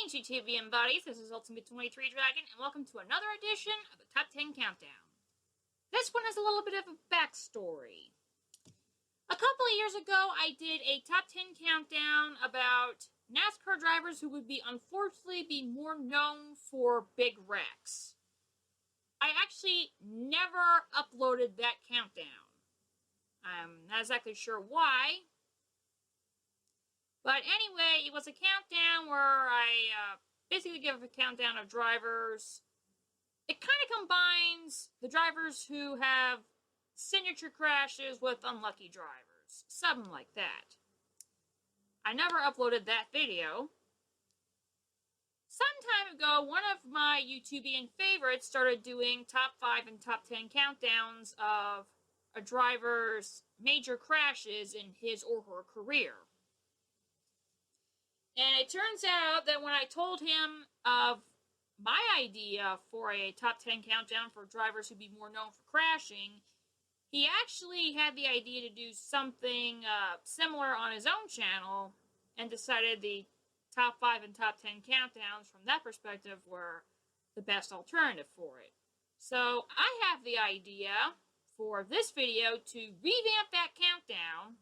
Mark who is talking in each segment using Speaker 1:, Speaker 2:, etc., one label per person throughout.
Speaker 1: Greetings, YouTube and buddies. This is Ultimate 23 Dragon, and welcome to another edition of the Top 10 Countdown. This one has a little bit of a backstory. A couple of years ago, I did a Top 10 Countdown about NASCAR drivers who would unfortunately be more known for big wrecks. I actually never uploaded that countdown. I'm not exactly sure why. But anyway, it was a countdown where I basically give a countdown of drivers. It kind of combines the drivers who have signature crashes with unlucky drivers. Something like that. I never uploaded that video. Some time ago, one of my YouTubian favorites started doing top 5 and top 10 countdowns of a driver's major crashes in his or her career. And it turns out that when I told him of my idea for a top 10 countdown for drivers who'd be more known for crashing, he actually had the idea to do something similar on his own channel and decided the top 5 and top 10 countdowns from that perspective were the best alternative for it. So I have the idea for this video to revamp that countdown.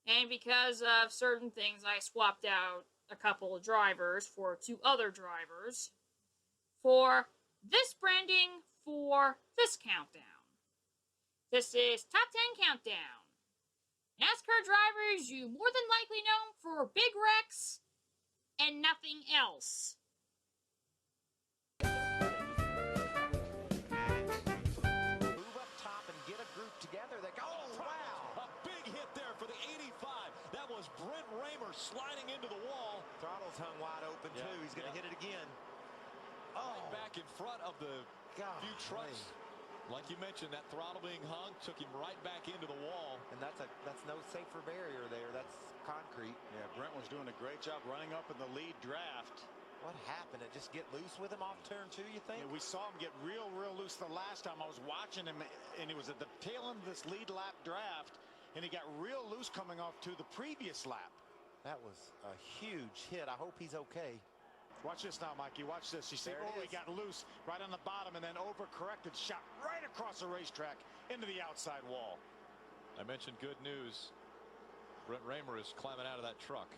Speaker 1: And because of certain things, I swapped out a couple of drivers for 2 other drivers for this branding for this countdown. This is Top 10 Countdown. NASCAR drivers you more than likely known for big wrecks and nothing else.
Speaker 2: Move up top and get a group together. They go, oh, wow.
Speaker 3: A big hit there for the 85. That was Brent Raymer sliding into the wall.
Speaker 2: Throttle's hung wide open, too. He's going to hit it again.
Speaker 3: Right back in front of the few trucks. Like you mentioned, that throttle being hung took him right back into the wall.
Speaker 2: And that's no safer barrier there. That's concrete.
Speaker 4: Yeah, Brent was doing a great job running up in the lead draft.
Speaker 2: What happened? It just get loose with him off turn 2, you think?
Speaker 4: Yeah, we saw him get real loose the last time I was watching him, and he was at the tail end of this lead lap draft, and he got real loose coming off to the previous lap.
Speaker 2: That was a huge hit. I hope he's okay.
Speaker 4: Watch this now, Mikey. Watch this. You see, he got loose right on the bottom and then overcorrected, shot right across the racetrack into the outside wall.
Speaker 3: I mentioned good news. Brent Raymer is climbing out of that truck.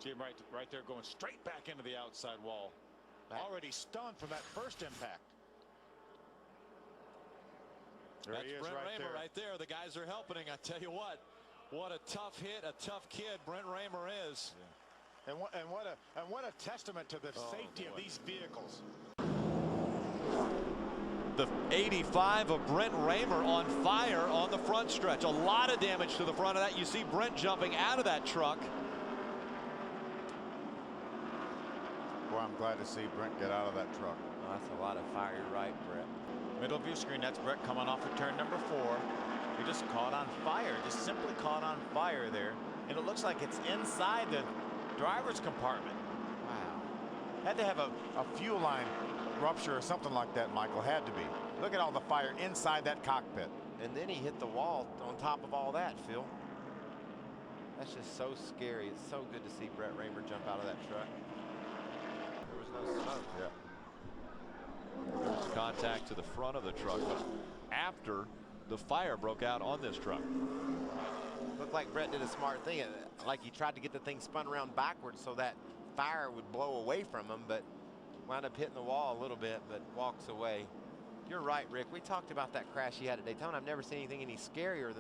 Speaker 4: See him right there going straight back into the outside wall. Already stunned from that first impact. There
Speaker 3: That's
Speaker 4: he is
Speaker 3: Brent
Speaker 4: right
Speaker 3: Raymer
Speaker 4: there.
Speaker 3: right there. The guys are helping. I tell you what a tough hit, a tough kid Brent Raymer is.
Speaker 4: Yeah. And what a testament to the safety of these vehicles.
Speaker 3: The 85 of Brent Raymer on fire on the front stretch. A lot of damage to the front of that. You see Brent jumping out of that truck.
Speaker 5: Boy, I'm glad to see Brent get out of that truck.
Speaker 2: Oh, that's a lot of fire. You're right, Brett.
Speaker 5: Middle view screen, that's Brent coming off of turn number 4. He just caught on fire, just simply caught on fire there. And it looks like it's inside the driver's compartment. Wow. Had to have a fuel line rupture or something like that, Michael. Had to be. Look at all the fire inside that cockpit.
Speaker 2: And then he hit the wall on top of all that, Phil. That's just so scary. It's so good to see Brent Raymer jump out of that truck. There was no smoke.
Speaker 5: Yeah.
Speaker 3: There's contact to the front of the truck after the fire broke out on this truck.
Speaker 2: Looked like Brett did a smart thing. Like he tried to get the thing spun around backwards so that fire would blow away from him, but wound up hitting the wall a little bit, but walks away. You're right, Rick. We talked about that crash he had at Daytona. I've never seen anything any scarier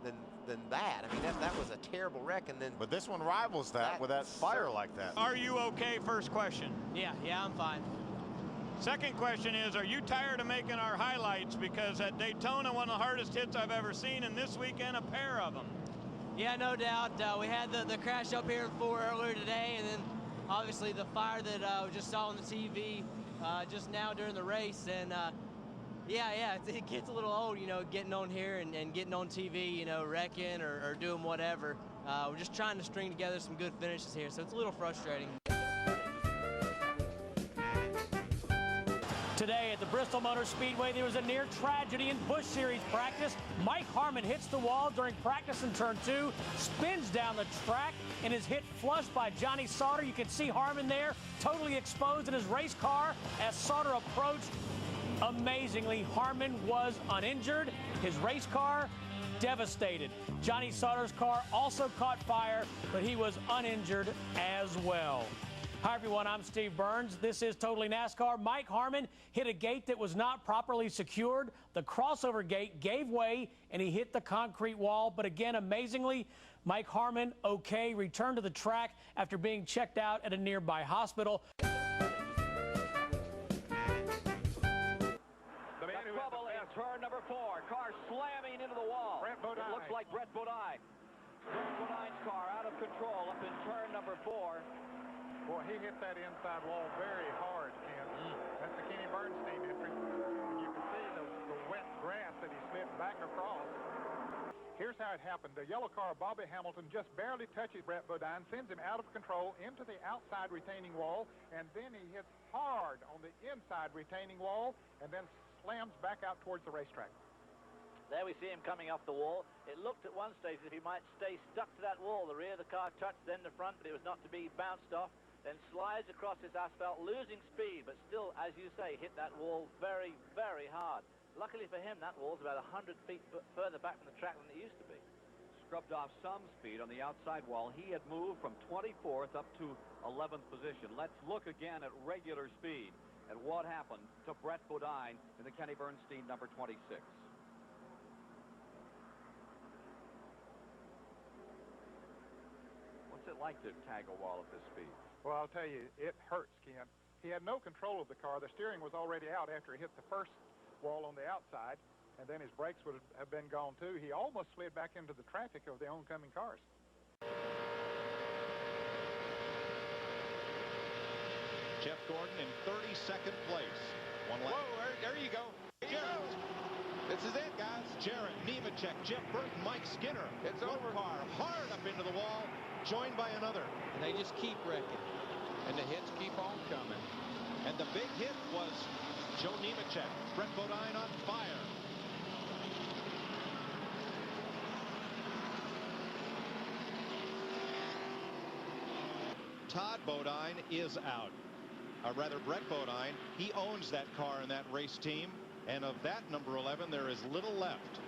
Speaker 2: than that. I mean, that was a terrible wreck. And then,
Speaker 5: But this one rivals that with that fire like that.
Speaker 6: Are you okay? First question.
Speaker 7: Yeah, I'm fine.
Speaker 6: Second question is, are you tired of making our highlights? Because at Daytona, one of the hardest hits I've ever seen, and this weekend, a pair of them.
Speaker 7: Yeah, no doubt. We had the crash up here in 4 earlier today, and then obviously the fire that we just saw on the TV just now during the race. And yeah, it gets a little old, getting on here and getting on TV, wrecking or doing whatever. We're just trying to string together some good finishes here, so it's a little frustrating.
Speaker 8: Today at the Bristol Motor Speedway, there was a near tragedy in Busch Series practice. Mike Harmon hits the wall during practice in turn 2, spins down the track, and is hit flush by Johnny Sauter. You can see Harmon there, totally exposed in his race car as Sauter approached. Amazingly, Harmon was uninjured. His race car devastated. Johnny Sauter's car also caught fire, but he was uninjured as well. Hi, everyone. I'm Steve Burns. This is Totally NASCAR. Mike Harmon hit a gate that was not properly secured. The crossover gate gave way, and he hit the concrete wall. But again, amazingly, Mike Harmon, okay, returned to the track after being checked out at a nearby hospital.
Speaker 9: The trouble in turn number 4. Car slamming into the wall. It looks like Brett Bodine. Brett Bodine's car out of control up in turn number 4.
Speaker 10: Boy, he hit that inside wall very hard, Ken. That's the Kenny Bernstein entry. And you can see the wet grass that he slid back across. Here's how it happened. The yellow car, Bobby Hamilton, just barely touches Brett Bodine, sends him out of control into the outside retaining wall, and then he hits hard on the inside retaining wall and then slams back out towards the racetrack.
Speaker 9: There we see him coming off the wall. It looked at one stage as if he might stay stuck to that wall. The rear of the car touched, then the front, but it was not to be, bounced off. Then slides across this asphalt, losing speed, but still, as you say, hit that wall very, very hard. Luckily for him, that wall's about 100 feet further back from the track than it used to be.
Speaker 11: Scrubbed off some speed on the outside wall. He had moved from 24th up to 11th position. Let's look again at regular speed and what happened to Brett Bodine in the Kenny Bernstein number 26. What's it like to tag a wall at this speed?
Speaker 10: Well, I'll tell you, it hurts, Ken. He had no control of the car. The steering was already out after he hit the first wall on the outside, and then his brakes would have been gone too. He almost slid back into the traffic of the oncoming cars.
Speaker 3: Jeff Gordon in 32nd place. One lap.
Speaker 12: Whoa, there you go. Jared. This is it, guys.
Speaker 3: Jared, Nemechek, Jeff Burton, Mike Skinner.
Speaker 12: It's
Speaker 3: One
Speaker 12: over.
Speaker 3: car hard up into the wall, joined by another.
Speaker 12: And they just keep wrecking. And the hits keep on coming.
Speaker 3: And the big hit was Joe Nemechek. Brett Bodine on fire. Todd Bodine is out. Or rather, Brett Bodine. He owns that car and that race team. And of that number 11, there is little left.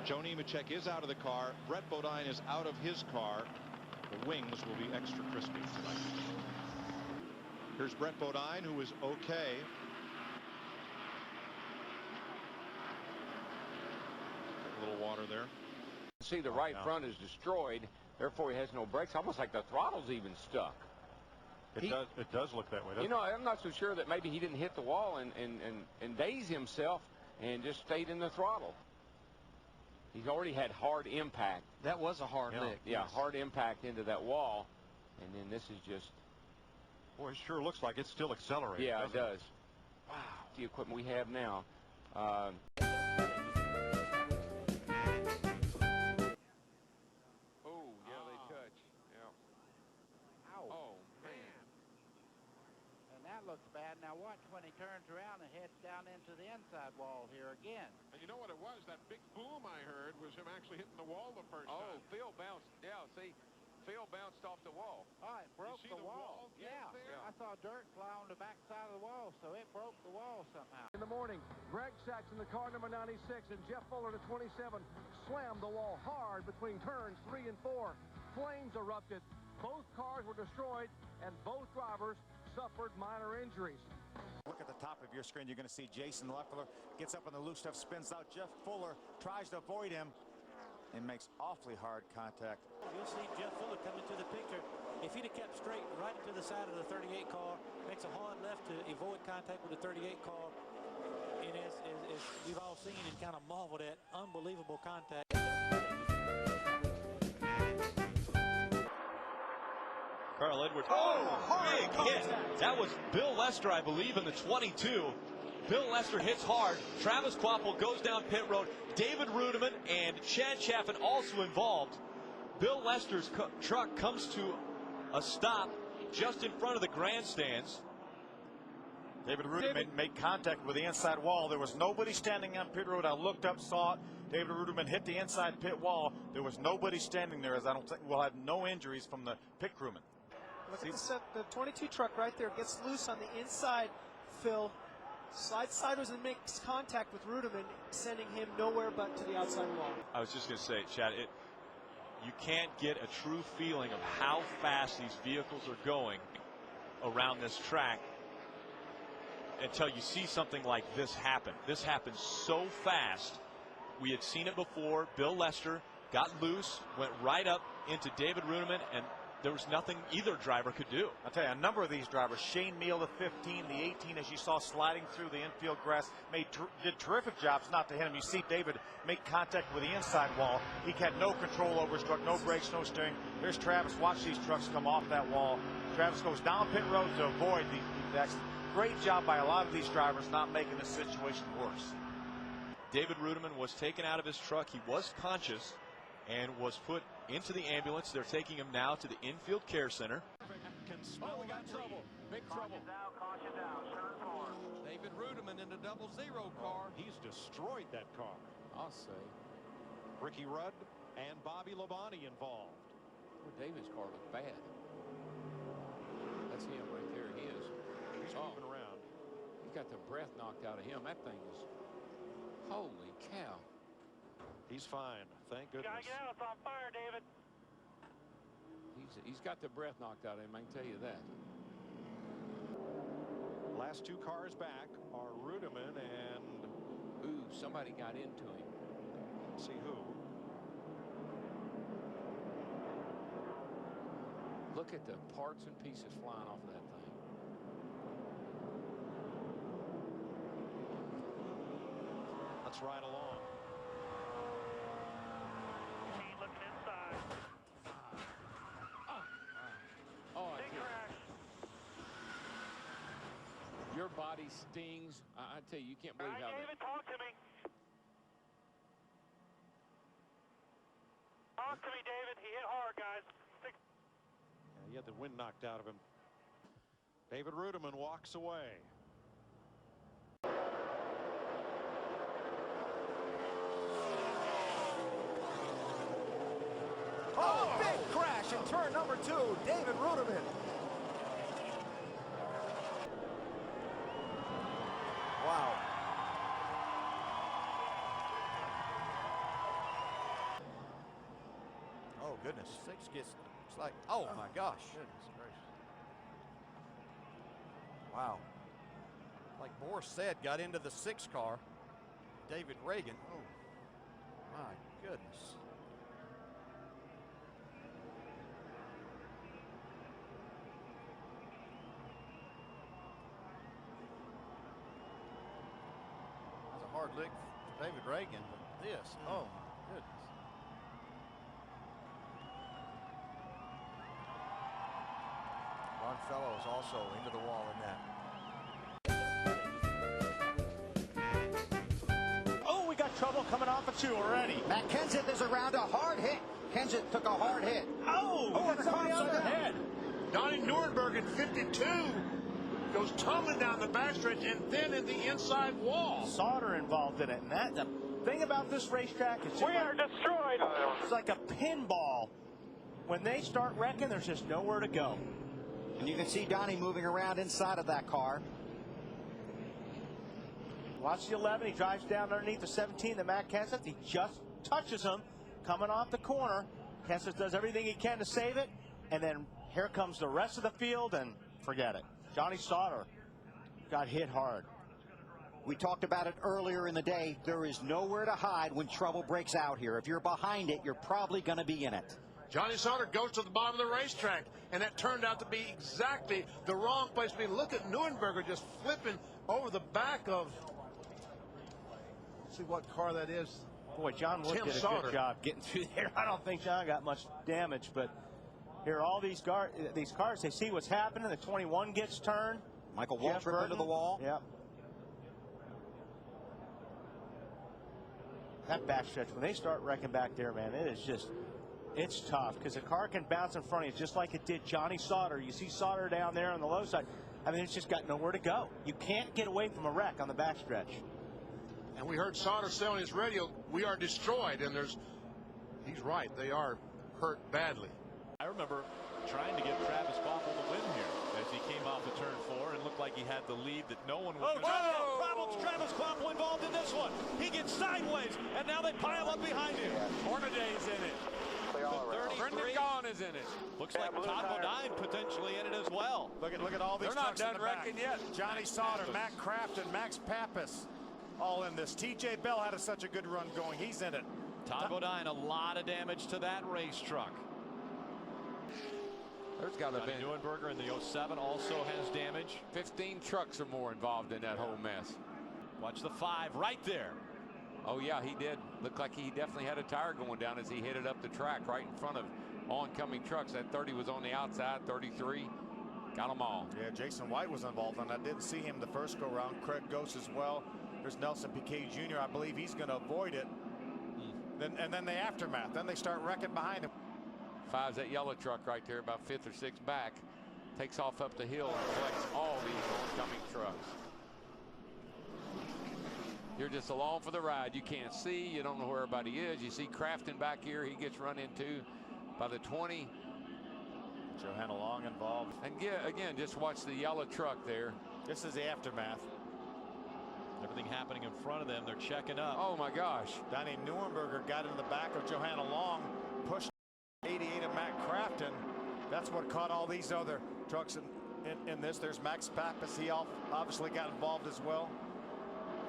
Speaker 3: Joe Nemechek is out of the car. Brett Bodine is out of his car. The wings will be extra crispy tonight. Here's Brett Bodine, who is okay. A little water there.
Speaker 13: See, the right front is destroyed, therefore he has no brakes. Almost like the throttle's even stuck.
Speaker 3: It does look that way, doesn't it?
Speaker 13: You know, I'm not so sure that maybe he didn't hit the wall and daze himself and just stayed in the throttle. He's already had hard impact.
Speaker 12: That was a hard lick.
Speaker 13: Yeah, hard impact into that wall. And then this is just...
Speaker 3: Boy, it sure looks like it's still accelerating.
Speaker 13: Yeah, it does. Wow, the equipment we have now.
Speaker 3: Oh,
Speaker 12: yeah, they touch. Yeah.
Speaker 14: Ow.
Speaker 12: Oh, man.
Speaker 14: And that looks bad. Now watch when he turns around and heads down into the inside wall here again.
Speaker 12: And you know what it was? That big boom I heard was him actually hitting the wall the first time. Oh, Phil bounced. Yeah, see, Phil bounced off the wall.
Speaker 14: Oh, it broke the wall. Yeah. I saw dirt fly on the back side of the wall, so it broke the wall somehow.
Speaker 15: In the morning, Greg Saxon, the car number 96, and Jeff Fuller, the 27, slammed the wall hard between turns 3 and 4. Flames erupted. Both cars were destroyed, and both drivers suffered minor injuries.
Speaker 4: Look at the top of your screen. You're going to see Jason Leffler gets up on the loose stuff, spins out. Jeff Fuller tries to avoid him and makes awfully hard contact.
Speaker 8: You'll see Jeff Fuller come into the picture. If he'd have kept straight right into the side of the 38 car, makes a hard left to avoid contact with the 38 car. And as we've all seen and kind of marveled at, unbelievable contact.
Speaker 3: Carl Edwards.
Speaker 16: Big hit. That was Bill Lester, I believe, in the 22. Bill Lester hits hard. Travis Kvapil goes down pit road. David Rudiman and Chad Chaffin also involved. Bill Lester's truck comes to a stop just in front of the grandstands.
Speaker 5: David Ruderman made contact with the inside wall. There was nobody standing on pit road. I looked up, saw it. David Ruderman hit the inside pit wall. There was nobody standing there, as I don't think we'll have no injuries from the pit crewman.
Speaker 17: Look at the 22 truck right there. Gets loose on the inside, Phil. Slides sideways and makes contact with Ruderman, sending him nowhere but to the outside wall.
Speaker 16: I was just going to say, Chad, you can't get a true feeling of how fast these vehicles are going around this track until you see something like this happen. This happened so fast. We had seen it before. Bill Lester got loose, went right up into David Ruderman, and there was nothing either driver could do.
Speaker 5: I'll tell you, a number of these drivers, Shane Meal, the 15, the 18, as you saw sliding through the infield grass, did terrific jobs not to hit him. You see David make contact with the inside wall. He had no control over his truck, no brakes, no steering. There's Travis. Watch these trucks come off that wall. Travis goes down pit road to avoid the accident. Great job by a lot of these drivers not making the situation worse.
Speaker 16: David Ruderman was taken out of his truck. He was conscious and was put into the ambulance. They're taking him now to the infield care center.
Speaker 12: Oh, we got trouble. Big trouble.
Speaker 9: Caution down, turn 4.
Speaker 12: David Ruderman in the 00 car.
Speaker 3: He's destroyed that car.
Speaker 12: I'll say.
Speaker 3: Ricky Rudd and Bobby Labonte involved.
Speaker 12: Oh, David's car looked bad. That's him right there. He is.
Speaker 3: He's moving around.
Speaker 12: He got the breath knocked out of him. That thing is. Holy cow.
Speaker 3: He's fine. Thank goodness.
Speaker 9: Gotta get out. It's on fire, David.
Speaker 12: He's got the breath knocked out of him. I can tell you that.
Speaker 3: Last two cars back are Ruderman and.
Speaker 12: Ooh, somebody got into him.
Speaker 3: See who?
Speaker 12: Look at the parts and pieces flying off of that thing.
Speaker 3: Let's ride along.
Speaker 9: Looking inside.
Speaker 12: Oh,
Speaker 9: Big crash.
Speaker 12: Your body stings. I tell you, you can't believe how
Speaker 9: David, talk to me. Talk to me, David. He hit hard, guys.
Speaker 3: He had the wind knocked out of him. David Ruderman walks away.
Speaker 18: Oh, big crash in turn number 2. David Ruderman. Wow. Oh, goodness. 6 gets, it's like, oh, my gosh. Goodness gracious. Wow. Like Boris said, got into the 6 car. David Reagan. Oh, my goodness. Hard lick for David Reagan, but this, oh my goodness. Longfellow is also into the wall in that.
Speaker 17: Oh, we got trouble coming off of 2 already.
Speaker 18: Matt Kenseth is around a hard hit. Kenseth took a hard hit.
Speaker 17: Oh, it's somebody on their head.
Speaker 19: Donnie Nuremberg in 52 goes tumbling down the backstretch and then in the inside wall.
Speaker 17: Sauter involved in it, and that the thing about this racetrack is
Speaker 9: We are destroyed.
Speaker 17: It's like a pinball. When they start wrecking, there's just nowhere to go.
Speaker 18: And you can see Donnie moving around inside of that car.
Speaker 17: Watch the 11. He drives down underneath the 17, the Matt Kenseth. He just touches him coming off the corner. Kenseth does everything he can to save it, and then here comes the rest of the field, and forget it. Johnny Sauter got hit hard.
Speaker 18: We talked about it earlier in the day. There is nowhere to hide when trouble breaks out here. If you're behind it, you're probably going to be in it.
Speaker 19: Johnny Sauter goes to the bottom of the racetrack, and that turned out to be exactly the wrong place to be. Look at Nuremberger just flipping over the back of. Let's see what car that is.
Speaker 17: Boy, John Wood did a good job getting through there. I don't think John got much damage, but here, all these cars, they see what's happening. The 21 gets turned.
Speaker 18: Michael Waltrip into the wall.
Speaker 17: Yep. That backstretch, when they start wrecking back there, man, it is just It's tough because a car can bounce in front of you just like it did Johnny Sauter. You see Sauter down there on the low side. I mean, it's just got nowhere to go. You can't get away from a wreck on the backstretch.
Speaker 19: And we heard Sauter say on his radio, "We are destroyed," and he's right. They are hurt badly.
Speaker 16: I remember trying to get Travis Boffel to win here as he came off of turn 4 and looked like he had the lead that no one was. Problems. Travis Boffel involved in this one. He gets sideways, and now they pile up behind him. Hornaday's in it. Brendan Gaughan is in it. Looks like Todd Bodine potentially in it as well.
Speaker 15: Look at all these
Speaker 13: They're not
Speaker 15: trucks in
Speaker 13: done
Speaker 15: the back.
Speaker 13: wrecking yet.
Speaker 15: Johnny Sauter, Matt Crafton, Max Pappas, all in this. TJ Bell had such a good run going. He's in it.
Speaker 16: Todd Bodine, a lot of damage to that race truck.
Speaker 13: There's got to be.
Speaker 16: Neuenberger in the 07 also has damage.
Speaker 13: 15 trucks or more involved in that whole mess.
Speaker 16: Watch the 5 right there.
Speaker 13: Oh, yeah, he did. Looked like he definitely had a tire going down as he hit it up the track right in front of oncoming trucks. That 30 was on the outside, 33. Got them all.
Speaker 15: Yeah, Jason White was involved on that. Didn't see him the first go round. Craig Ghost as well. There's Nelson Piquet Jr. I believe he's going to avoid it. And then the aftermath. Then they start wrecking behind him.
Speaker 13: 5's that yellow truck right there, about 5th or 6th back. Takes off up the hill and collects all these oncoming trucks. You're just along for the ride. You can't see. You don't know where everybody is. You see Crafton back here. He gets run into by the 20.
Speaker 15: Johanna Long involved.
Speaker 13: And again, just watch the yellow truck there.
Speaker 15: This is the aftermath.
Speaker 16: Everything happening in front of them. They're checking up.
Speaker 13: Oh, my gosh.
Speaker 15: Donnie Neuenberger got into the back of Johanna Long, pushed 88 of Matt Crafton. That's what caught all these other trucks in this. There's Max Pappas. He obviously got involved as well.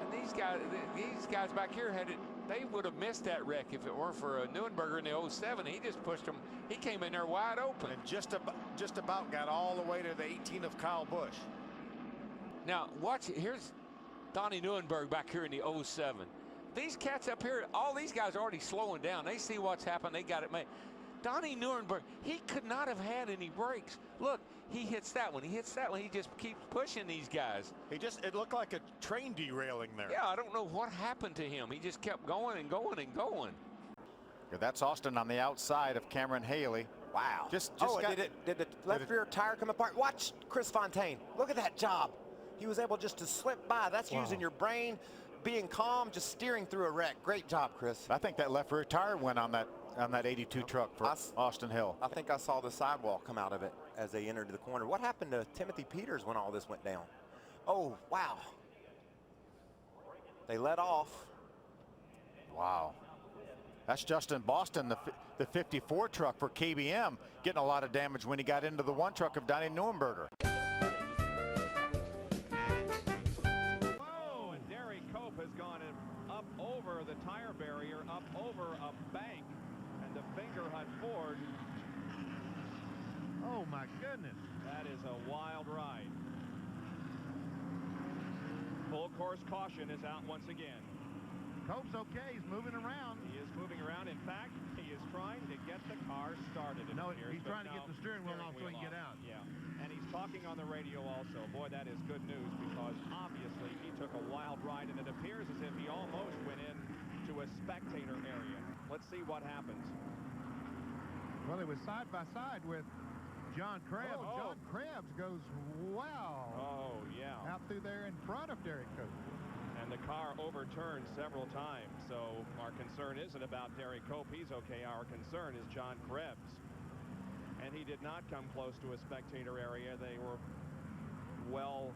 Speaker 13: And these guys back here had it. They would have missed that wreck if it weren't for Neuenberger in the 07. He just pushed them. He came in there wide open.
Speaker 15: And just about got all the way to the 18 of Kyle Busch.
Speaker 13: Now, watch. Here's Donnie Neuenberg back here in the 07. These cats up here, all these guys are already slowing down. They see what's happened. They got it made. Donnie Neuenberg, he could not have had any brakes. Look, he hits that one. He hits that one. He just keeps pushing these guys.
Speaker 15: It looked like a train derailing there.
Speaker 13: Yeah, I don't know what happened to him. He just kept going and going and going.
Speaker 15: Yeah, that's Austin on the outside of Cameron Haley.
Speaker 2: Wow. Did the left rear tire come apart? Watch Chris Fontaine. Look at that job. He was able just to slip by. That's using your brain, being calm, just steering through a wreck. Great job, Chris.
Speaker 15: I think that left rear tire went on that 82 truck for Austin Hill.
Speaker 2: I think I saw the sidewall come out of it as they entered the corner. What happened to Timothy Peters when all this went down? Oh, wow. They let off.
Speaker 15: Wow. That's Justin Boston, the 54 truck for KBM, getting a lot of damage when he got into the 1 truck of Donnie Neuenberger.
Speaker 6: Oh, and Derry Cope has gone up over the tire barrier, up over a bank. The Fingerhut Ford.
Speaker 10: Oh my goodness.
Speaker 6: That is a wild ride. Full course caution is out once again.
Speaker 10: Cope's okay. He's moving around.
Speaker 6: He is moving around. In fact, he is trying to get the car started.
Speaker 10: He's trying to get the steering wheel off so he can get out.
Speaker 6: Yeah, and he's talking on the radio also. Boy, that is good news because obviously he took a wild ride and it appears as if he almost went in to a spectator area. Let's see what happens.
Speaker 10: Well, it was side by side with John Krebs. John Krebs goes, wow.
Speaker 6: Oh, yeah.
Speaker 10: Out through there in front of Derek Cope.
Speaker 6: And the car overturned several times. So our concern isn't about Derek Cope. He's okay. Our concern is John Krebs. And he did not come close to a spectator area. They were well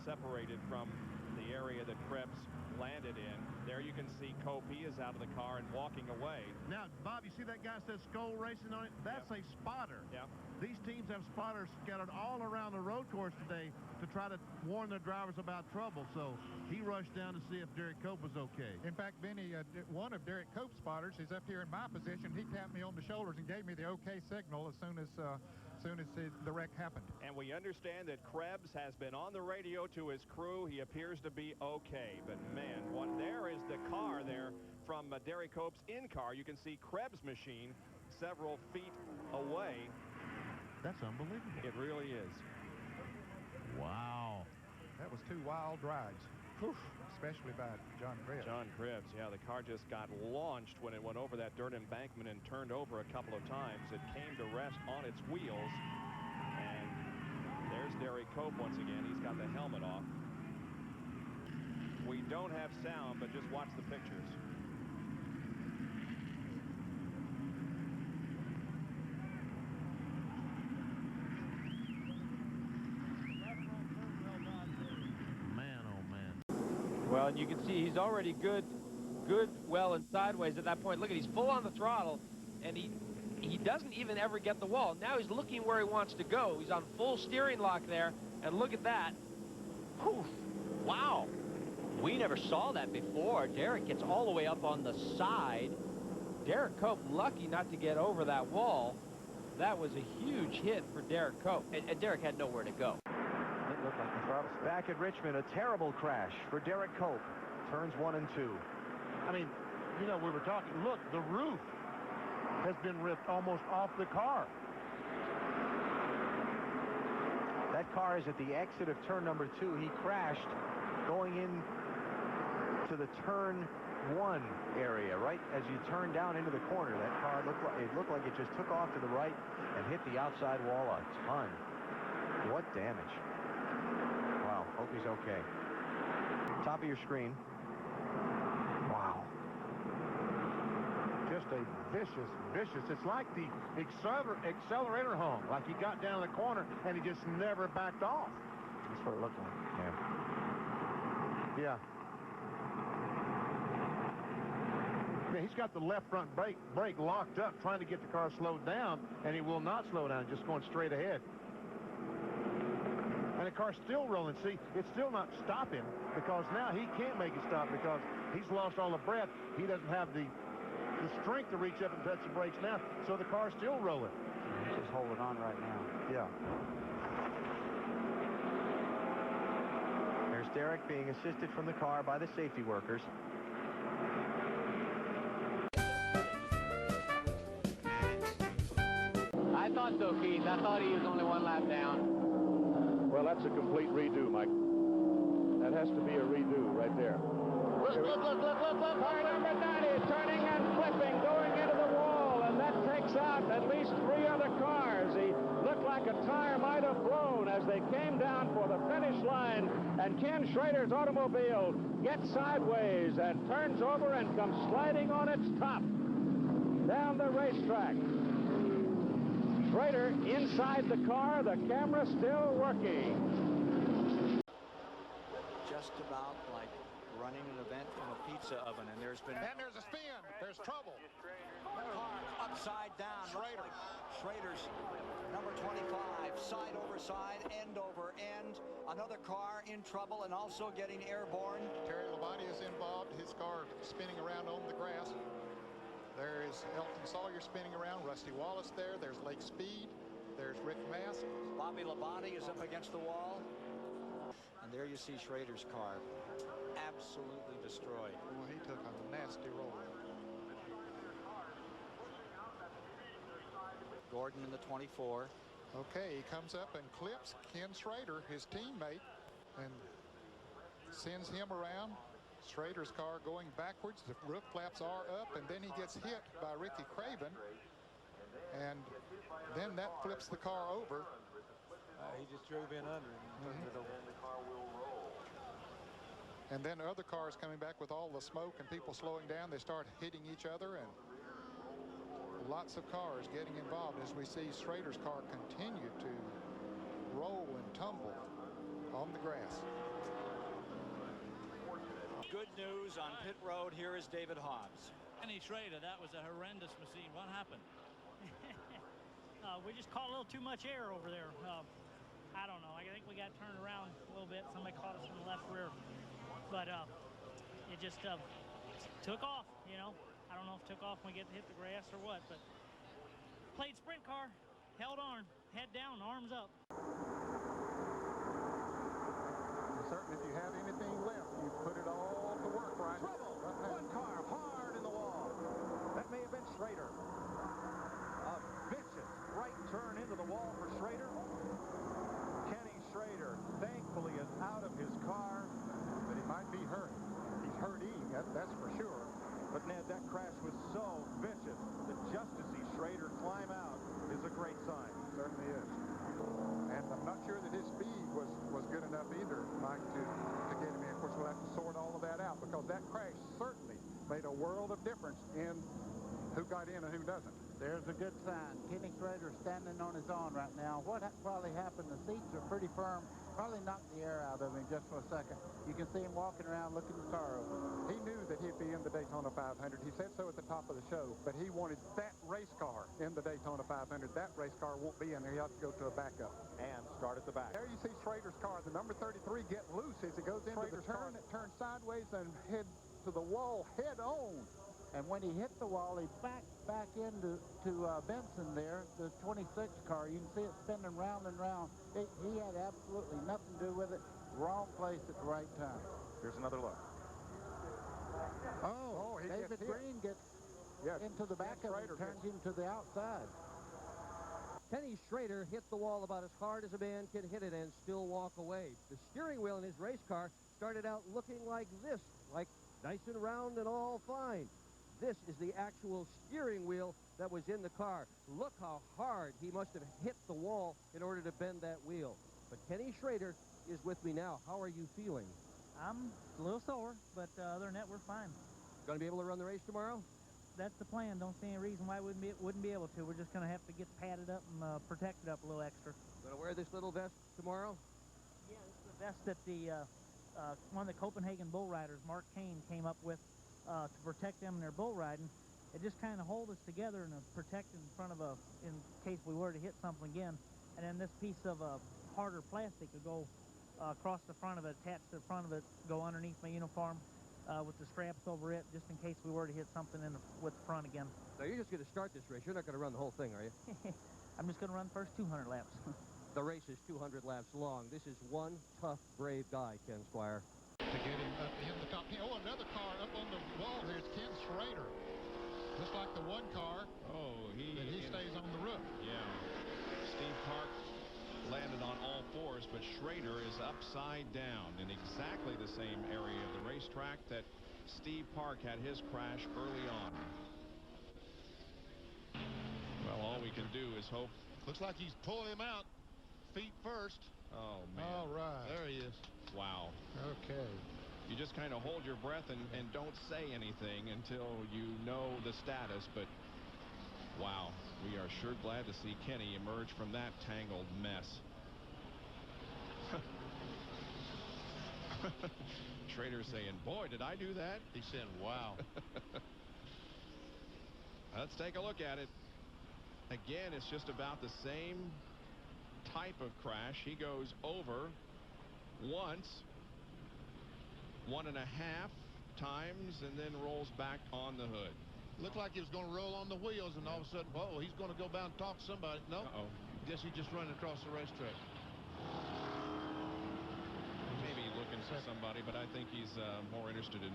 Speaker 6: separated from the area that Krebs landed in. There you can see Cope. He is out of the car and walking away.
Speaker 10: Now, Bob, you see that guy says Skull Racing on it? That's a spotter.
Speaker 6: Yeah.
Speaker 10: These teams have spotters scattered all around the road course today to try to warn their drivers about trouble. So he rushed down to see if Derek Cope was okay.
Speaker 20: In fact, Benny, one of Derek Cope's spotters is up here in my position. He tapped me on the shoulders and gave me the okay signal as soon as the wreck happened.
Speaker 6: And we understand that Krebs has been on the radio to his crew. He appears to be okay. But, man, there is the car there from Derek Cope's in-car. You can see Krebs' machine several feet away.
Speaker 10: That's unbelievable.
Speaker 6: It really is.
Speaker 10: Wow.
Speaker 20: That was 2 wild rides. Especially by John Krebs.
Speaker 6: John Krebs, yeah, the car just got launched when it went over that dirt embankment and turned over a couple of times. It came to rest on its wheels. And there's Derek Cope once again. He's got the helmet off. We don't have sound, but just watch the pictures.
Speaker 21: Well, and you can see he's already good, well, and sideways at that point. Look at, he's full on the throttle, and he doesn't even ever get the wall. Now he's looking where he wants to go. He's on full steering lock there, and look at that.
Speaker 22: Whew. Wow. We never saw that before. Derek gets all the way up on the side.
Speaker 21: Derek Cope lucky not to get over that wall. That was a huge hit for Derek Cope.
Speaker 22: And Derek had nowhere to go.
Speaker 23: It looked like the throttle's back at Richmond. A terrible crash for Derek Cope. Turns 1 and 2.
Speaker 19: I mean, you know, we were talking, look, the roof has been ripped almost off the car.
Speaker 23: That car is at the exit of turn number 2. He crashed going in to the turn 1 area, right as you turn down into the corner. That car looked like it just took off to the right and hit the outside wall a ton. What damage. Wow, hope he's okay. Top of your screen. Wow.
Speaker 19: Just a vicious. It's like the accelerator hung, like he got down the corner and he just never backed off.
Speaker 23: That's what it looked like.
Speaker 19: Yeah. Yeah, he's got the left front brake locked up, trying to get the car slowed down, and he will not slow down, just going straight ahead. And the car's still rolling. See, it's still not stopping because now he can't make it stop because he's lost all the breath. He doesn't have the strength to reach up and touch the brakes now, so the car's still rolling.
Speaker 23: He's just holding on right now.
Speaker 19: Yeah.
Speaker 23: There's Derek being assisted from the car by the safety workers.
Speaker 22: I thought so, Keith. I thought he was only 1 lap down.
Speaker 24: Well, that's a complete redo, Mike. That has to be a redo right there.
Speaker 22: Look. Car number 90 turning and flipping, going into the wall, and that takes out at least 3 other cars. He looked like a tire might have blown as they came down for the finish line, and Ken Schrader's automobile gets sideways and turns over and comes sliding on its top down the racetrack. Schrader inside the car, the camera still working.
Speaker 25: Just about like running an event in a pizza oven, and there's been...
Speaker 10: And there's a spin. There's trouble.
Speaker 25: Car upside down. Schrader. Schrader's number 25, side over side, end over end. Another car in trouble and also getting airborne.
Speaker 10: Terry Labonte is involved. His car spinning around on the grass. There is Elton Sawyer spinning around. Rusty Wallace there. There's Lake Speed. There's Rick Mass.
Speaker 25: Bobby Labonte is up against the wall. And there you see Schrader's car absolutely destroyed.
Speaker 10: Well, he took a nasty roll.
Speaker 25: Gordon in the 24.
Speaker 10: Okay, he comes up and clips Ken Schrader, his teammate, and sends him around. Schrader's car going backwards. The roof flaps are up, and then he gets hit by Ricky Craven. And then that flips the car over.
Speaker 26: He just drove in under him and turned it over.
Speaker 10: And then other cars coming back with all the smoke and people slowing down. They start hitting each other, and lots of cars getting involved as we see Schrader's car continue to roll and tumble on the grass.
Speaker 25: Good news on pit road. Here is David Hobbs.
Speaker 27: Kenny Schrader, that was a horrendous machine. What happened? We just caught a little too much air over there. I don't know. I think we got turned around a little bit. Somebody caught us from the left rear. But it just took off, you know. I don't know if it took off when we hit the grass or what, but played sprint car, held on, head down, arms up.
Speaker 20: Certainly, if you have anything left, you put it all to work, right?
Speaker 15: Trouble! One car hard in the wall. That may have been Schrader. A vicious right turn into the wall for Schrader. Kenny Schrader, thankfully, is out of his car, but he might be
Speaker 20: difference in who got in and who doesn't.
Speaker 1: There's a good sign. Kenny Schrader standing on his own right now. What probably happened, the seats are pretty firm. Probably knocked the air out of him just for a second. You can see him walking around looking the car over.
Speaker 20: He knew that he'd be in the Daytona 500. He said so at the top of the show, but he wanted that race car in the Daytona 500. That race car won't be in there. He'll have to go to a backup.
Speaker 10: And start at the back.
Speaker 20: There you see Schrader's car, the number 33, get loose as it goes into the turn. It turns sideways and head to the wall head on.
Speaker 1: And when he hit the wall, he back into Benson there, the 26 car. You can see it spinning round and round. He had absolutely nothing to do with it. Wrong place at the right time.
Speaker 10: Here's another look.
Speaker 1: Oh, David Green gets into the back of him and turns him to the outside.
Speaker 4: Kenny Schrader hit the wall about as hard as a man can hit it and still walk away. The steering wheel in his race car started out looking like this, like nice and round and all fine. This is the actual steering wheel that was in the car. Look how hard he must have hit the wall in order to bend that wheel. But Kenny Schrader is with me now. How are you feeling?
Speaker 5: I'm a little sore, but other than that, we're fine.
Speaker 4: Going to be able to run the race tomorrow?
Speaker 5: That's the plan. Don't see any reason why we wouldn't be able to. We're just going to have to get padded up and protected up a little extra.
Speaker 4: Going to wear this little vest tomorrow?
Speaker 5: Yeah, this is the vest that the one of the Copenhagen bull riders, Mark Kane, came up with to protect them in their bull riding. It just kind of holds us together and protect in front of in case we were to hit something again. And then this piece of harder plastic would go across the front of it, attached to the front of it, go underneath my uniform with the straps over it, just in case we were to hit something with the front again.
Speaker 4: So you're just going to start this race. You're not going to run the whole thing, are you?
Speaker 5: I'm just going to run the first 200 laps.
Speaker 4: The race is 200 laps long. This is one tough, brave guy, Ken Squire.
Speaker 20: To get him up in the top 10. Oh, another car up on the wall here is Ken Schrader. Looks like the one car that he stays on the roof.
Speaker 3: Yeah. Steve Park landed on all fours, but Schrader is upside down in exactly the same area of the racetrack that Steve Park had his crash early on. Well, all we can do is hope.
Speaker 19: Looks like he's pulling him out feet first.
Speaker 3: Oh, man.
Speaker 19: All right. There he is.
Speaker 3: Wow.
Speaker 19: Okay.
Speaker 3: You just kind of hold your breath and don't say anything until you know the status, but wow, we are sure glad to see Kenny emerge from that tangled mess. Schrader saying, boy, did I do that?
Speaker 19: He said, wow.
Speaker 3: Let's take a look at it. Again, it's just about the same type of crash. He goes over once, 1.5 times, and then rolls back on the hood.
Speaker 19: Looked like he was going to roll on the wheels, and all of a sudden, whoa, he's going to go down and talk to somebody. No, guess he just running across the racetrack.
Speaker 3: Maybe looking for somebody, but I think he's more interested in.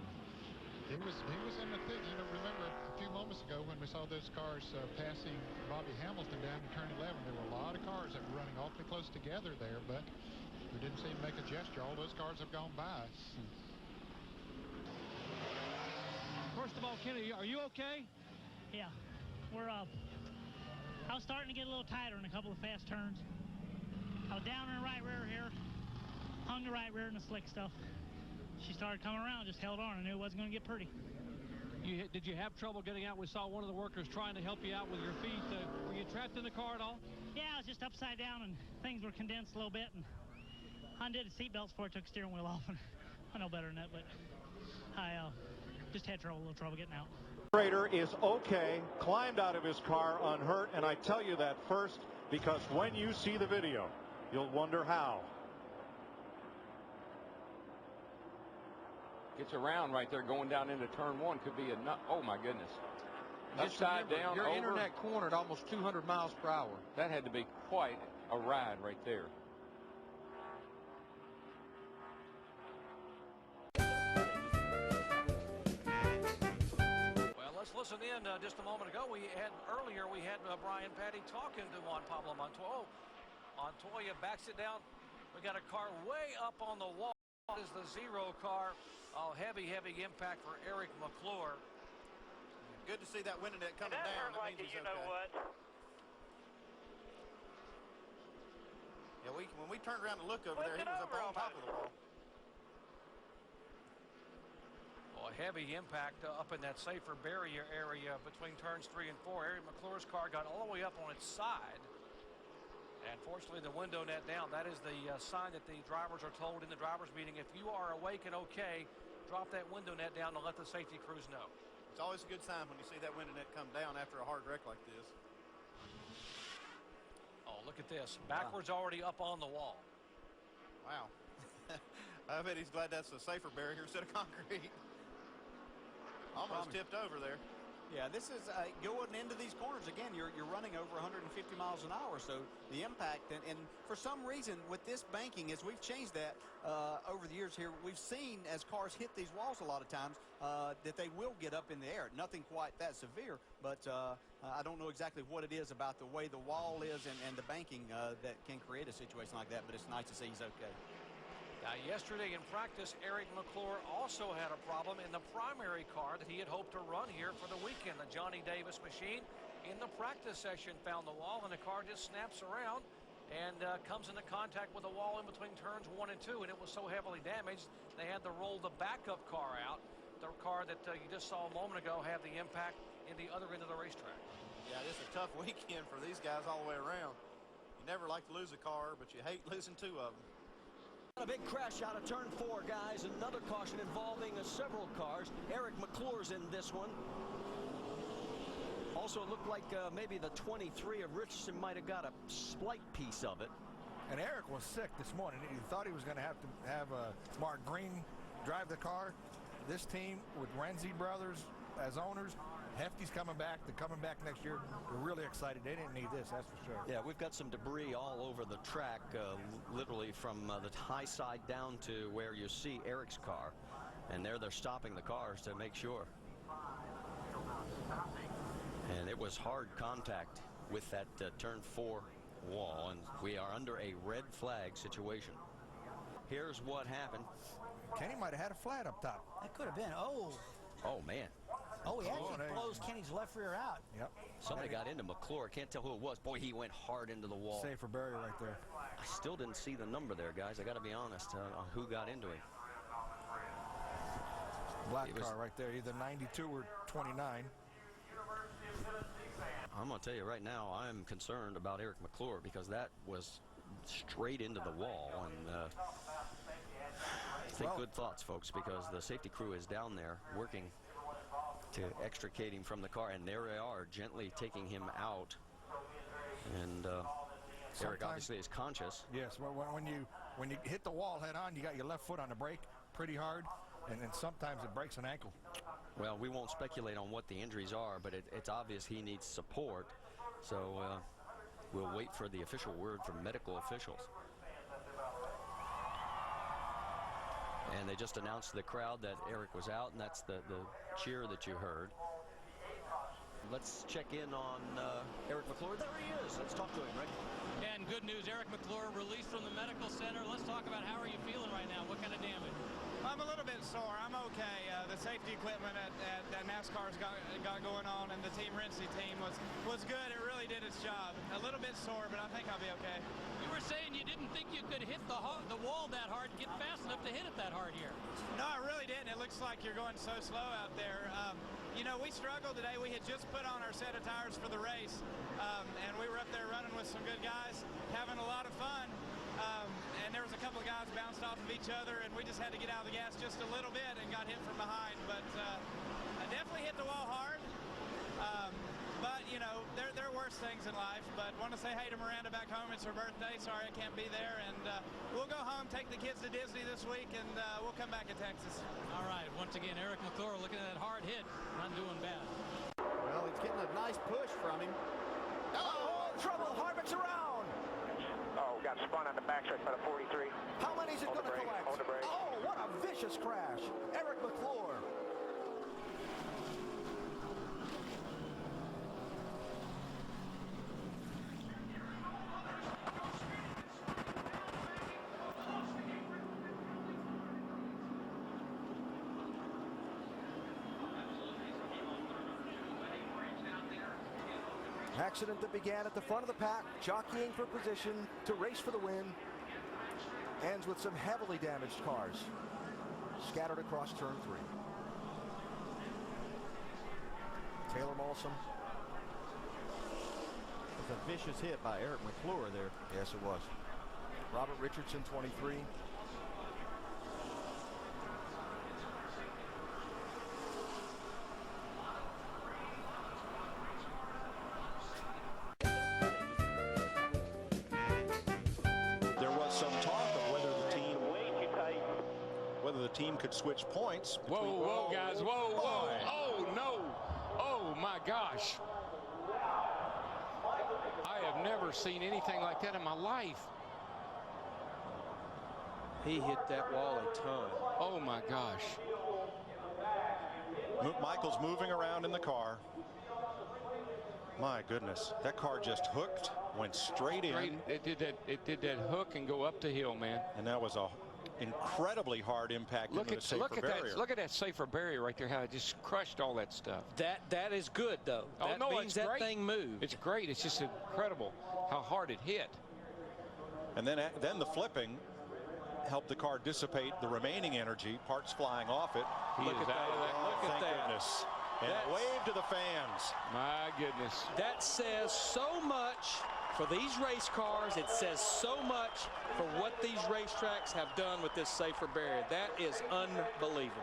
Speaker 20: He was in the thing. You know, remember a few moments ago when we saw those cars passing Bobby Hamilton down in turn 11, there were a lot of cars that were running awfully close together there, but we didn't see him make a gesture. All those cars have gone by.
Speaker 5: First of all, Kenny, are you okay? Yeah, we're I was starting to get a little tighter in a couple of fast turns. I was down in the right rear here, hung the right rear in the slick stuff. She started coming around, just held on. I knew it wasn't going to get pretty.
Speaker 21: Did you have trouble getting out? We saw one of the workers trying to help you out with your feet. Were you trapped in the car at all?
Speaker 5: Yeah, I was just upside down, and things were condensed a little bit, and undid the seat belts before I took the steering wheel off. And I know better than that, but I just had a little trouble getting out.
Speaker 10: Schrader is okay, climbed out of his car unhurt, and I tell you that first because when you see the video, you'll wonder how.
Speaker 13: Gets around right there going down into turn one. Could be a nut. Oh, my goodness. Upside down,
Speaker 7: You're
Speaker 13: over.
Speaker 7: internet cornered almost 200 miles per hour.
Speaker 13: That had to be quite a ride right there.
Speaker 8: Well, let's listen in. Just a moment ago, earlier we had Brian Patty talking to Juan Pablo Montoya. Montoya backs it down. We got a car way up on the wall. That is the 0 car. Oh, heavy impact for Eric McClure.
Speaker 18: Good to see that winning net coming down.
Speaker 9: That like it, you know what?
Speaker 18: Yeah, when we turned around to look over there, he was up on top of the wall.
Speaker 8: Boy, heavy impact up in that safer barrier area between turns 3 and 4. Eric McClure's car got all the way up on its side. And fortunately, the window net down. That is the sign that the drivers are told in the drivers meeting. If you are awake and okay, drop that window net down to let the safety crews know.
Speaker 18: It's always a good sign when you see that window net come down after a hard wreck like this.
Speaker 8: Oh, look at this. Backwards already up on the wall.
Speaker 18: Wow. I bet he's glad that's a safer barrier instead of concrete. Almost tipped over there.
Speaker 25: Yeah, this is going into these corners again. You're running over 150 miles an hour, so the impact and for some reason with this banking, as we've changed that over the years here, we've seen as cars hit these walls a lot of times that they will get up in the air. Nothing quite that severe, but I don't know exactly what it is about the way the wall is and the banking that can create a situation like that. But it's nice to see he's okay.
Speaker 8: Yesterday in practice, Eric McClure also had a problem in the primary car that he had hoped to run here for the weekend. The Johnny Davis machine in the practice session found the wall, and the car just snaps around and comes into contact with the wall in between turns 1 and 2, and it was so heavily damaged they had to roll the backup car out. The car that you just saw a moment ago had the impact in the other end of the racetrack.
Speaker 18: Yeah, it's a tough weekend for these guys all the way around. You never like to lose a car, but you hate losing 2 of them.
Speaker 2: A big crash out of turn 4, guys. Another caution involving several cars. Eric McClure's in this one. Also, it looked like maybe the 23 of Richardson might have got a slight piece of it.
Speaker 6: And Eric was sick this morning. He thought he was going to have Mark Green drive the car. This team with Renzi brothers as owners, Hefty's coming back. They're coming back next year. They're really excited. They didn't need this, that's for sure.
Speaker 2: Yeah, we've got some debris all over the track, literally from the high side down to where you see Eric's car. And they're stopping the cars to make sure. And it was hard contact with that turn 4 wall, and we are under a red flag situation. Here's what happened.
Speaker 6: Kenny might have had a flat up top.
Speaker 11: That could have been. Oh,
Speaker 2: man.
Speaker 11: Oh, he actually blows Kenny's left rear out.
Speaker 6: Yep.
Speaker 2: Somebody got into McClure. Can't tell who it was. Boy, he went hard into the wall.
Speaker 6: Safer barrier right there.
Speaker 2: I still didn't see the number there, guys. I got to be honest on who got into him.
Speaker 6: Black car right there, either 92 or 29.
Speaker 2: I'm going to tell you right now, I'm concerned about Eric McClure because that was straight into the wall. And think good thoughts, folks, because the safety crew is down there working to extricate him from the car, and there they are gently taking him out. And Eric obviously is conscious.
Speaker 6: Yes, when you hit the wall head on, you got your left foot on the brake pretty hard, and then sometimes it breaks an ankle.
Speaker 2: Well, we won't speculate on what the injuries are, but it's obvious he needs support. So we'll wait for the official word from medical officials. And they just announced to the crowd that Eric was out, and that's the cheer that you heard. Let's check in on Eric McClure. There he is. Let's talk to him, Rick.
Speaker 12: And good news, Eric McClure released from the medical center. Let's talk about how are you feeling right now? What kind of damage?
Speaker 14: I'm a little bit sore. I'm okay. The safety equipment that NASCAR's got going on, and the Team Renzi team was good. It really did its job. A little bit sore, but I think I'll be okay.
Speaker 12: You were saying you didn't think you could hit the wall that hard and get fast enough to hit it that hard here.
Speaker 14: No, I really didn't. It looks like you're going so slow out there. You know, we struggled today. We had just put on our set of tires for the race, and we were up there running with some good guys, having a lot of fun. And there was a couple of guys bounced off of each other, and we just had to get out of the gas just a little bit and got hit from behind. But I definitely hit the wall hard. But, you know, there are worse things in life. But want to say hey to Miranda back home. It's her birthday. Sorry I can't be there. And we'll go home, take the kids to Disney this week, and we'll come back to Texas.
Speaker 12: All right. Once again, Eric McClure looking at that hard hit. Not doing bad.
Speaker 18: Well, he's getting a nice push from him.
Speaker 2: Oh, trouble. Harvick's around.
Speaker 16: Oh, got spun on the backstretch by the 43.
Speaker 2: How many is it going to collect?
Speaker 16: Hold the brake.
Speaker 2: Oh, what a vicious crash. Eric McClure. Accident that began at the front of the pack, jockeying for position to race for the win, ends with some heavily damaged cars scattered across turn 3.
Speaker 18: Taylor Molson. It was a vicious hit by Eric McClure there.
Speaker 15: Yes, it was.
Speaker 18: Robert Richardson, 23.
Speaker 17: There was some talk of whether the team could switch points.
Speaker 13: Whoa, guys, whoa. Oh, no. Oh, my gosh. I have never seen anything like that in my life.
Speaker 15: He hit that wall a ton.
Speaker 13: Oh, my gosh.
Speaker 17: Michael's moving around in the car. My goodness, that car just hooked, went straight in.
Speaker 13: It did that hook and go up the hill, man.
Speaker 17: And that was a incredibly hard impact into the safer barrier.
Speaker 13: Look at that safer barrier right there, how it just crushed all that stuff.
Speaker 15: That is good, though. That means that thing moved.
Speaker 13: It's great. It's just incredible how hard it hit.
Speaker 17: And then the flipping helped the car dissipate the remaining energy, parts flying off it.
Speaker 15: Look at that. Look at that.
Speaker 17: Goodness. And a wave to the fans.
Speaker 13: My goodness.
Speaker 15: That says so much for these race cars. It says so much for what these racetracks have done with this safer barrier. That is unbelievable.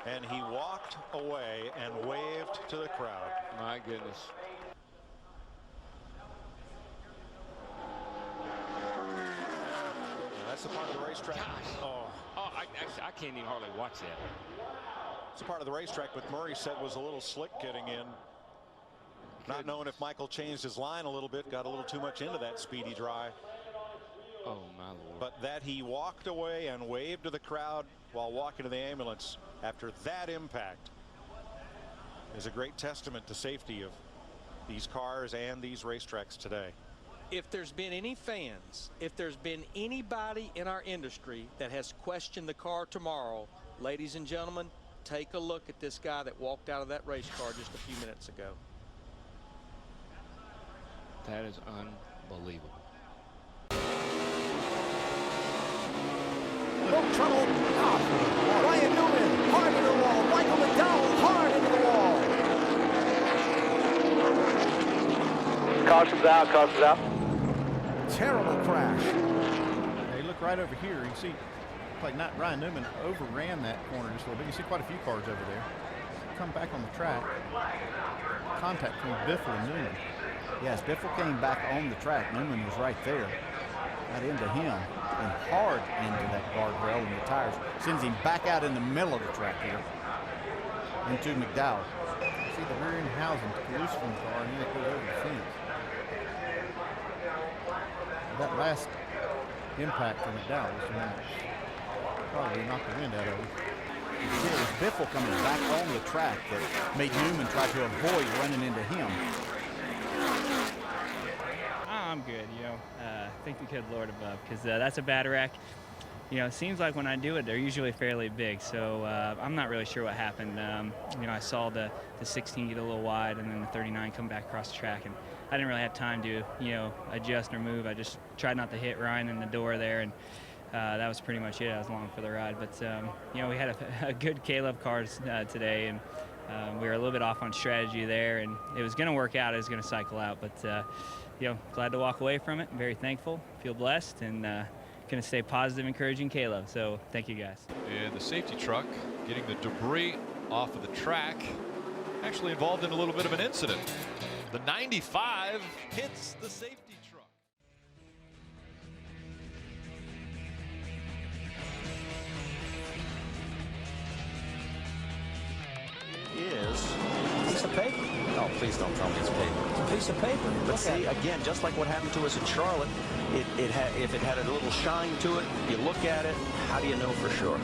Speaker 17: And he walked away and waved to the crowd.
Speaker 13: My goodness.
Speaker 17: That's the part of the racetrack.
Speaker 13: I can't even hardly watch that.
Speaker 17: It's a part of the racetrack, but Murray said was a little slick getting in. Not knowing if Michael changed his line a little bit, got a little too much into that speedy dry.
Speaker 13: Oh, my Lord.
Speaker 17: But that he walked away and waved to the crowd while walking to the ambulance after that impact is a great testament to safety of these cars and these racetracks today.
Speaker 15: If there's been any fans, if there's been anybody in our industry that has questioned the car tomorrow, ladies and gentlemen, take a look at this guy that walked out of that race car just a few minutes ago.
Speaker 13: That is unbelievable.
Speaker 22: No trouble. Ryan Newman, hard into the wall. Michael McDowell, hard into the wall.
Speaker 16: Caution's out, caution's out.
Speaker 22: Terrible crash.
Speaker 23: Hey, look right over here. You see, like not Ryan Newman overran that corner just a little bit. You see quite a few cars over there. Come back on the track. Contact between Biffle and Newman.
Speaker 24: Yes, Biffle came back on the track. Newman was right there. Got into him and hard into that guardrail, and the tires sends him back out in the middle of the track here into McDowell.
Speaker 23: You see the rear end housing loose from the car, and then it goes over the fence. That last impact from McDowell was the one that probably knocked the wind out of him.
Speaker 24: It was Biffle coming back on the track that made Newman try to avoid running into him.
Speaker 26: I'm good, thank the good Lord above, because that's a bad wreck. It seems like when I do it, they're usually fairly big, so I'm not really sure what happened. I saw the 16 get a little wide, and then the 39 come back across the track, and I didn't really have time to, adjust or move. I just tried not to hit Ryan in the door there, and that was pretty much it. I was along for the ride, but we had a good Caleb cars today, and we were a little bit off on strategy there, and it was going to work out. It was going to cycle out, but glad to walk away from it. Very thankful, feel blessed, and going to stay positive, encouraging Caleb. So thank you guys.
Speaker 3: And the safety truck getting the debris off of the track, actually involved in a little bit of an incident. The 95 hits the safety truck.
Speaker 2: Is
Speaker 15: a piece of paper.
Speaker 2: Oh, please don't tell me it's paper.
Speaker 15: It's a piece of paper.
Speaker 2: But see, again, just like what happened to us in Charlotte, if it had a little shine to it, you look at it, how do you know for sure?